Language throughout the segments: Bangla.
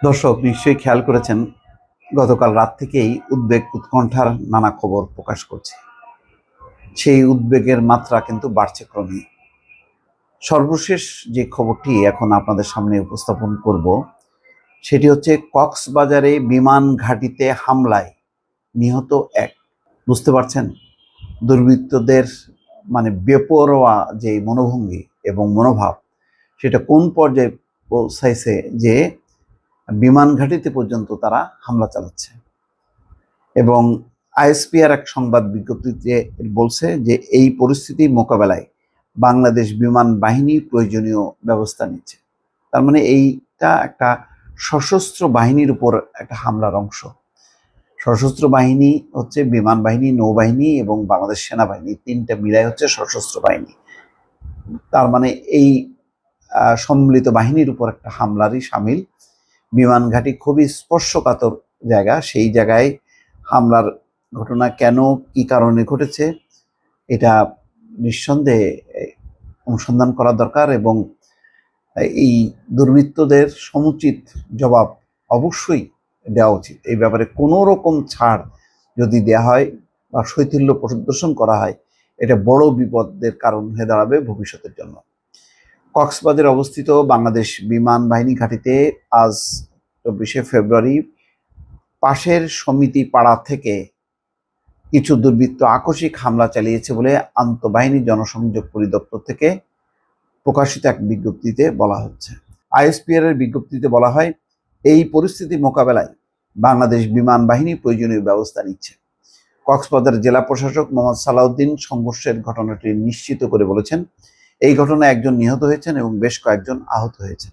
দর্শক নিশ্চয়ই খেয়াল করেছেন, গতকাল রাত থেকেই উদ্বেগ উৎকণ্ঠার নানা খবর প্রকাশ করছে। সেই উদ্বেগের মাত্রা কিন্তু বাড়ছে ক্রমেই। সর্বশেষ যে খবরটি এখন আপনাদের সামনে উপস্থাপন করব, সেটি হচ্ছে কক্সবাজারে বিমান ঘাঁটিতে হামলায় নিহত এক। বুঝতে পারছেন, দুর্বৃত্তদের বেপরোয়া যে মনোভঙ্গি এবং মনোভাব, সেটা কোন পর্যায়ে পৌঁছাইছে যে বিমান ঘাঁটিতে পর্যন্ত তারা হামলা চালাচ্ছে। এবং আইএসপিআর এক সংবাদ বিজ্ঞপ্তিতে বলছে যে এই পরিস্থিতি মোকাবেলায় বাংলাদেশ বিমান বাহিনী প্রয়োজনীয় ব্যবস্থা নিচ্ছে। তার মানে এইটা একটা সশস্ত্র বাহিনীর উপর একটা হামলার অংশ। সশস্ত্র বাহিনী হচ্ছে বিমান বাহিনী, নৌবাহিনী এবং বাংলাদেশ সেনাবাহিনী, তিনটা মিলাই হচ্ছে সশস্ত্র বাহিনী। তার মানে এই সম্মিলিত বাহিনীর উপর একটা হামলারই সামিল। বিমান ঘাঁটি খুবই স্পর্শকাতর জায়গা, সেই জায়গায় হামলার ঘটনা কেন, কি কারণে ঘটেছে, এটা নিঃসন্দেহে অনুসন্ধান করা দরকার এবং এই দুর্বৃত্তদের সমুচিত জবাব অবশ্যই দেওয়া উচিত। এই ব্যাপারে কোনো রকম ছাড় যদি দেওয়া হয় বা শৈথিল্য প্রদর্শন করা হয়, এটা বড় বিপদের কারণ হয়ে দাঁড়াবে ভবিষ্যতের জন্য। কক্সবাজারে অবস্থিত বাংলাদেশ বিমান বাহিনী ঘাঁটিতে আজ 24শে ফেব্রুয়ারি পাশের সমিতি পাড়া থেকে কিছু দুর্বৃত্ত আকস্মিক হামলা চালিয়েছে বলে আন্তঃবাহিনী জনসংযোগ পরিদপ্তর থেকে প্রকাশিত এক বিজ্ঞপ্তিতে বলা হচ্ছে। আইএসপিআর এর বিজ্ঞপ্তিতে বলা হয়, এই পরিস্থিতি মোকাবেলায় বাংলাদেশ বিমান বাহিনী প্রয়োজনীয় ব্যবস্থা নিচ্ছে। কক্সবাজার জেলা প্রশাসক মোহাম্মদ সালাউদ্দিন সংঘর্ষের ঘটনাটি নিশ্চিত করে বলেছেন, এই ঘটনায় একজন নিহত হয়েছেন এবং বেশ কয়েকজন আহত হয়েছেন।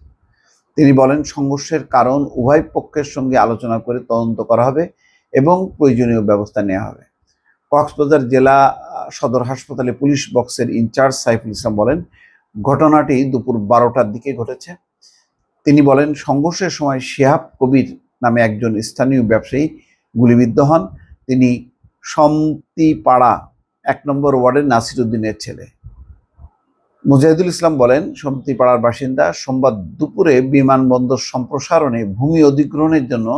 তিনি বলেন, সংঘর্ষের কারণ উভয় পক্ষের সঙ্গে আলোচনা করে তদন্ত করা হবে এবং প্রয়োজনীয় ব্যবস্থা নেওয়া হবে। কক্সবাজার জেলা সদর হাসপাতালে পুলিশ বক্সের ইনচার্জ সাইফুল ইসলাম বলেন, ঘটনাটি দুপুর 12টার দিকে ঘটেছে। তিনি বলেন, সংঘর্ষের সময় শিহাব কবির নামে একজন স্থানীয় ব্যবসায়ী গুলিবিদ্ধ হন। তিনি সমতিপাড়া 1 নম্বর ওয়ার্ডের নাসির উদ্দিনের ছেলে। মুজাহিদুল ইসলাম বলেন, সমতিপাড়ার বাসিন্দা। সোমবার দুপুরে বিমানবন্দর সম্প্রসারণে ভূমি অধিগ্রহণের জন্য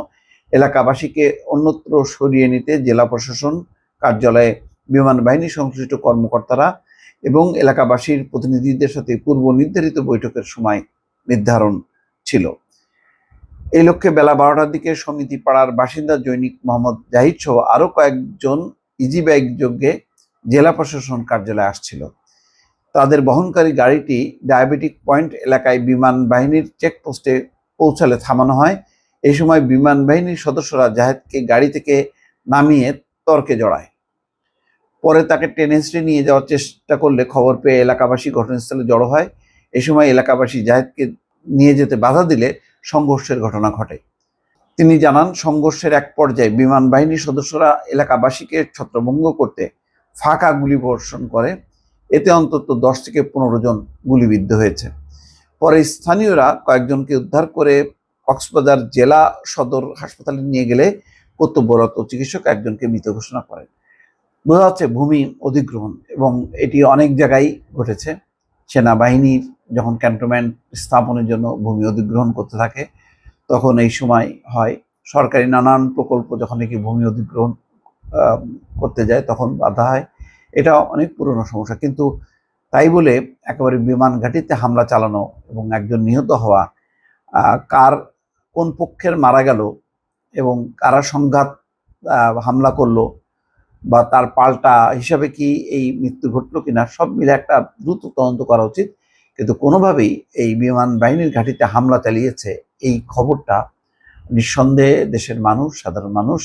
এলাকাবাসীকে অন্যত্র সরিয়ে নিতে জেলা প্রশাসন কার্যালয়ে বিমান বাহিনী সংশ্লিষ্ট কর্মকর্তারা এবং এলাকাবাসীর প্রতিনিধিদের সাথে পূর্ব নির্ধারিত বৈঠকের সময় নির্ধারণ ছিল। এই লক্ষ্যে বেলা 12টার দিকে সমিতি পাড়ার বাসিন্দা জৈনিক মোহাম্মদ জাহিদ সহ আরো কয়েকজন ইজি বাইক যোগে জেলা প্রশাসন কার্যালয়ে আসছিল। তাদের বহনকারী গাড়িটি ডায়াবেটিক পয়েন্ট এলাকায় বিমান বাহিনীর চেকপোস্টে পৌঁছালে থামানো হয়। এই সময় বিমান বাহিনীর সদস্যরা জাহেদকে গাড়ি থেকে নামিয়ে তর্কে জড়ায়। পরে তাকে টেনে হিঁচড়ে নিয়ে যাওয়ার চেষ্টা করলে খবর পেয়ে এলাকাবাসী ঘটনাস্থলে জড়ো হয়। এই সময় এলাকাবাসী জাহেদকে নিয়ে যেতে বাধা দিলে সংঘর্ষের ঘটনা ঘটে। তিনি জানান, সংঘর্ষের এক পর্যায়ে বিমান বাহিনীর সদস্যরা এলাকাবাসীকে ছত্রভঙ্গ করতে ফাঁকা গুলি বর্ষণ করে। এতে অন্তত 10 থেকে 15 জন গুলিবিদ্ধ হয়েছে। পরে স্থানীয়রা কয়েকজনকে উদ্ধার করে কক্সবাজার জেলা সদর হাসপাতালে নিয়ে গেলে কর্তব্যরত চিকিৎসক একজনকে মৃত ঘোষণা করেন। বোঝা যাচ্ছে ভূমি অধিগ্রহণ, এবং এটি অনেক জায়গায় ঘটেছে। সেনাবাহিনীর যখন ক্যান্টনমেন্ট স্থাপনের জন্য ভূমি অধিগ্রহণ করতে থাকে, তখন এই সময় হয় সরকারি নানান প্রকল্প যখন নাকি ভূমি অধিগ্রহণ করতে যায় তখন বাধা হয়। এটা অনেক পুরনো সমস্যা, কিন্তু তাই বলে একেবারে বিমান ঘাঁটিতে হামলা চালানো এবং একজন নিহত হওয়া, কার কোন পক্ষের মারা গেল এবং কারা সংঘাত হামলা করলো বা তার পাল্টা হিসাবে কি এই মৃত্যু ঘটলো কিনা, সব মিলে একটা দ্রুত তদন্ত করা উচিত। কিন্তু কোনোভাবেই এই বিমান বাহিনীর ঘাঁটিতে হামলা চালিয়েছে এই খবরটা নিঃসন্দেহে দেশের মানুষ, সাধারণ মানুষ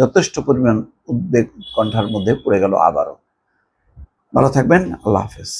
যথেষ্ট পরিমাণ উদ্বেগ উৎকণ্ঠার মধ্যে পড়ে গেল আবারও। ভালো থাকবেন, আল্লাহ হাফেজ।